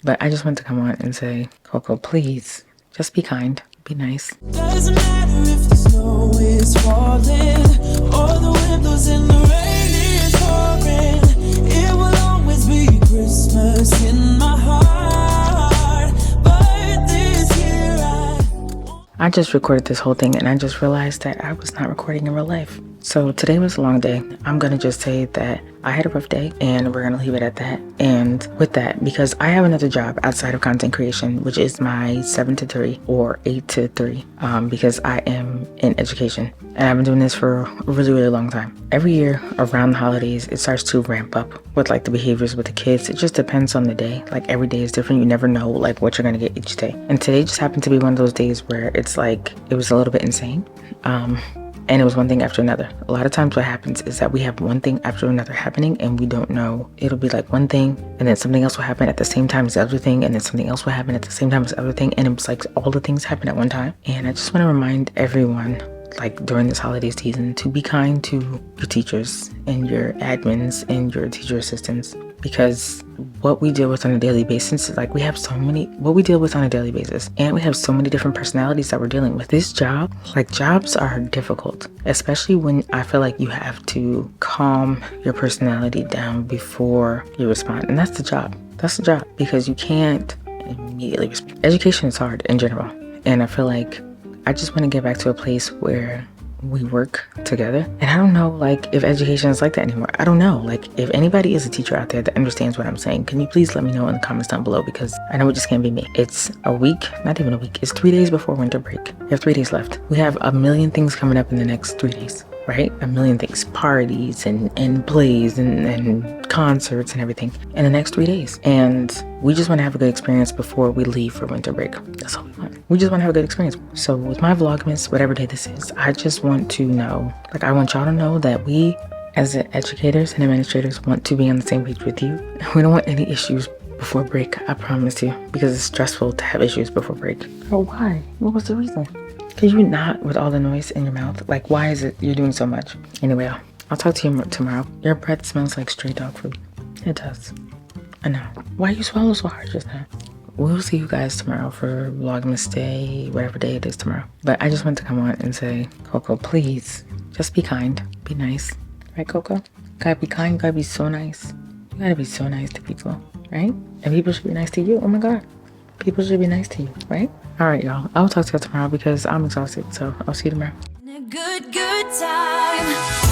But I just want to come on and say, Coco, please, just be kind, be nice. Doesn't matter if the snow is falling or the wind blows and the rain is pouring. It will always be Christmas in my heart. But this year I just recorded this whole thing and I just realized that I was not recording in real life. So today was a long day. I'm gonna just say that I had a rough day and we're gonna leave it at that. And with that, because I have another job outside of content creation, which is my 7 to 3 or 8 to 3, because I am in education and I've been doing this for a really, really long time. Every year around the holidays, it starts to ramp up with like the behaviors with the kids. It just depends on the day. Like every day is different. You never know like what you're gonna get each day. And today just happened to be one of those days where it's like, it was a little bit insane. And it was one thing after another. A lot of times what happens is that we have one thing after another happening and we don't know. It'll be like one thing and then something else will happen at the same time as the other thing, and then something else will happen at the same time as the other thing, and it's like all the things happen at one time. And I just want to remind everyone, like during this holiday season, to be kind to your teachers and your admins and your teacher assistants, because what we deal with on a daily basis, like we have so many, what we deal with on a daily basis, and we have so many different personalities that we're dealing with. This job, like jobs are difficult, especially when I feel like you have to calm your personality down before you respond. And that's the job. That's the job, because you can't immediately respond. Education is hard in general. And I feel like I just want to get back to a place where we work together. And I don't know like if education is like that anymore. I don't know, like if anybody is a teacher out there that understands what I'm saying, can you please let me know in the comments down below, because I know it just can't be me. It's a week, not even a week, it's 3 days before winter break. We have 3 days left. We have a million things coming up in the next 3 days, right? A million things, parties and plays and concerts and everything in the next 3 days. And we just want to have a good experience before we leave for winter break. That's all we want. We just want to have a good experience. So with my Vlogmas, whatever day this is, I just want to know, like I want y'all to know that we as educators and administrators want to be on the same page with you. We don't want any issues before break, I promise you, because it's stressful to have issues before break. Oh, why? What was the reason? Because you're not with all the noise in your mouth. Like, why is it you're doing so much? Anyway, I'll talk to you tomorrow. Your breath smells like stray dog food. It does. I know. Why you swallow so hard just now? We'll see you guys tomorrow for Vlogmas Day, whatever day it is tomorrow. But I just want to come on and say, Coco, please, just be kind. Be nice. Right, Coco? Gotta be kind. Gotta be so nice. You gotta be so nice to people, right? And people should be nice to you. Oh my God. People should be nice to you, right? All right, y'all. I'll talk to you tomorrow because I'm exhausted. So I'll see you tomorrow. a good time.